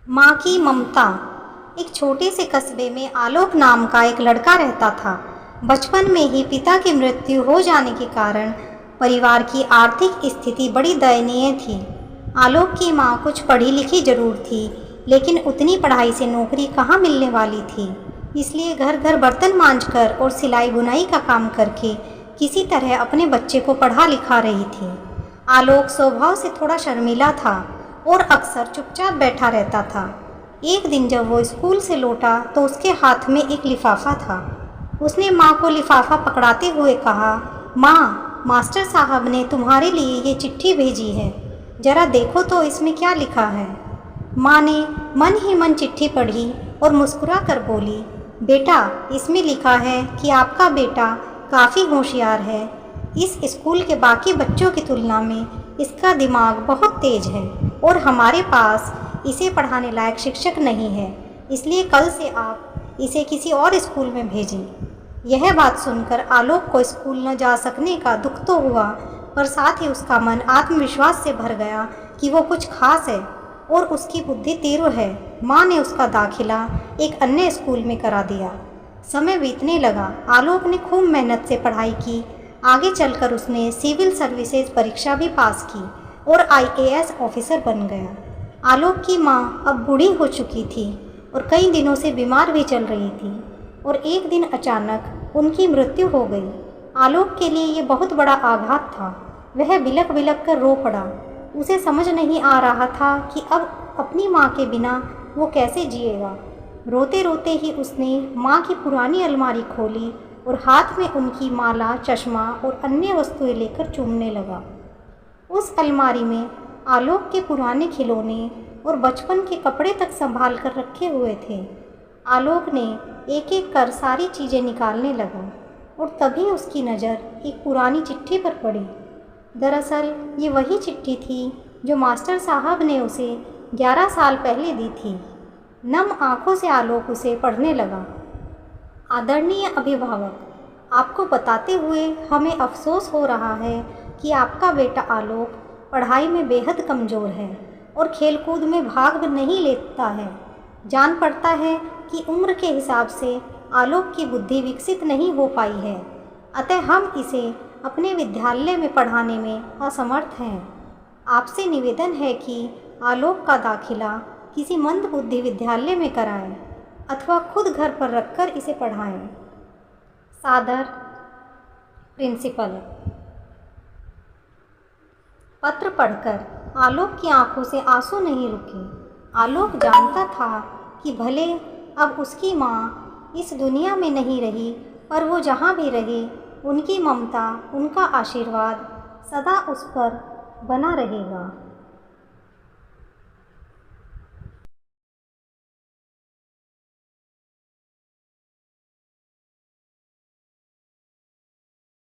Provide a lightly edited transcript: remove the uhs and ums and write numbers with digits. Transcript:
माँ की ममता। एक छोटे से कस्बे में आलोक नाम का एक लड़का रहता था। बचपन में ही पिता की मृत्यु हो जाने के कारण परिवार की आर्थिक स्थिति बड़ी दयनीय थी। आलोक की माँ कुछ पढ़ी लिखी जरूर थी, लेकिन उतनी पढ़ाई से नौकरी कहाँ मिलने वाली थी। इसलिए घर घर बर्तन मांजकर और सिलाई बुनाई का काम करके किसी तरह अपने बच्चे को पढ़ा लिखा रही थी। आलोक स्वभाव से थोड़ा शर्मीला था और अक्सर चुपचाप बैठा रहता था। एक दिन जब वो स्कूल से लौटा तो उसके हाथ में एक लिफाफा था। उसने माँ को लिफाफा पकड़ाते हुए कहा, माँ, मास्टर साहब ने तुम्हारे लिए ये चिट्ठी भेजी है, जरा देखो तो इसमें क्या लिखा है। माँ ने मन ही मन चिट्ठी पढ़ी और मुस्कुरा कर बोली, बेटा, इसमें लिखा है कि आपका बेटा काफ़ी होशियार है। इस स्कूल के बाकी बच्चों की तुलना में इसका दिमाग बहुत तेज है और हमारे पास इसे पढ़ाने लायक शिक्षक नहीं है, इसलिए कल से आप इसे किसी और स्कूल में भेजें। यह बात सुनकर आलोक को स्कूल न जा सकने का दुख तो हुआ, पर साथ ही उसका मन आत्मविश्वास से भर गया कि वो कुछ खास है और उसकी बुद्धि तीव्र है। माँ ने उसका दाखिला एक अन्य स्कूल में करा दिया। समय बीतने लगा। आलोक ने खूब मेहनत से पढ़ाई की। आगे चलकर उसने सिविल सर्विसेज परीक्षा भी पास की और आईएएस ऑफिसर बन गया। आलोक की माँ अब बूढ़ी हो चुकी थी और कई दिनों से बीमार भी चल रही थी और एक दिन अचानक उनकी मृत्यु हो गई। आलोक के लिए ये बहुत बड़ा आघात था। वह बिलख बिलख कर रो पड़ा। उसे समझ नहीं आ रहा था कि अब अपनी माँ के बिना वो कैसे जिएगा। रोते रोते ही उसने माँ की पुरानी अलमारी खोली और हाथ में उनकी माला, चश्मा और अन्य वस्तुएं लेकर चूमने लगा। उस अलमारी में आलोक के पुराने खिलौने और बचपन के कपड़े तक संभाल कर रखे हुए थे। आलोक ने एक एक कर सारी चीज़ें निकालने लगा और तभी उसकी नज़र एक पुरानी चिट्ठी पर पड़ी। दरअसल ये वही चिट्ठी थी जो मास्टर साहब ने उसे 11 साल पहले दी थी। नम आँखों से आलोक उसे पढ़ने लगा। आदरणीय अभिभावक, आपको बताते हुए हमें अफसोस हो रहा है कि आपका बेटा आलोक पढ़ाई में बेहद कमज़ोर है और खेलकूद में भाग नहीं लेता है। जान पड़ता है कि उम्र के हिसाब से आलोक की बुद्धि विकसित नहीं हो पाई है, अतः हम इसे अपने विद्यालय में पढ़ाने में असमर्थ हैं। आपसे निवेदन है कि आलोक का दाखिला किसी मंदबुद्धि विद्यालय में कराएं अथवा खुद घर पर रखकर इसे पढ़ाएं। सादर, प्रिंसिपल। पत्र पढ़कर आलोक की आंखों से आंसू नहीं रुके। आलोक जानता था कि भले अब उसकी माँ इस दुनिया में नहीं रही, पर वो जहाँ भी रहे उनकी ममता, उनका आशीर्वाद सदा उस पर बना रहेगा।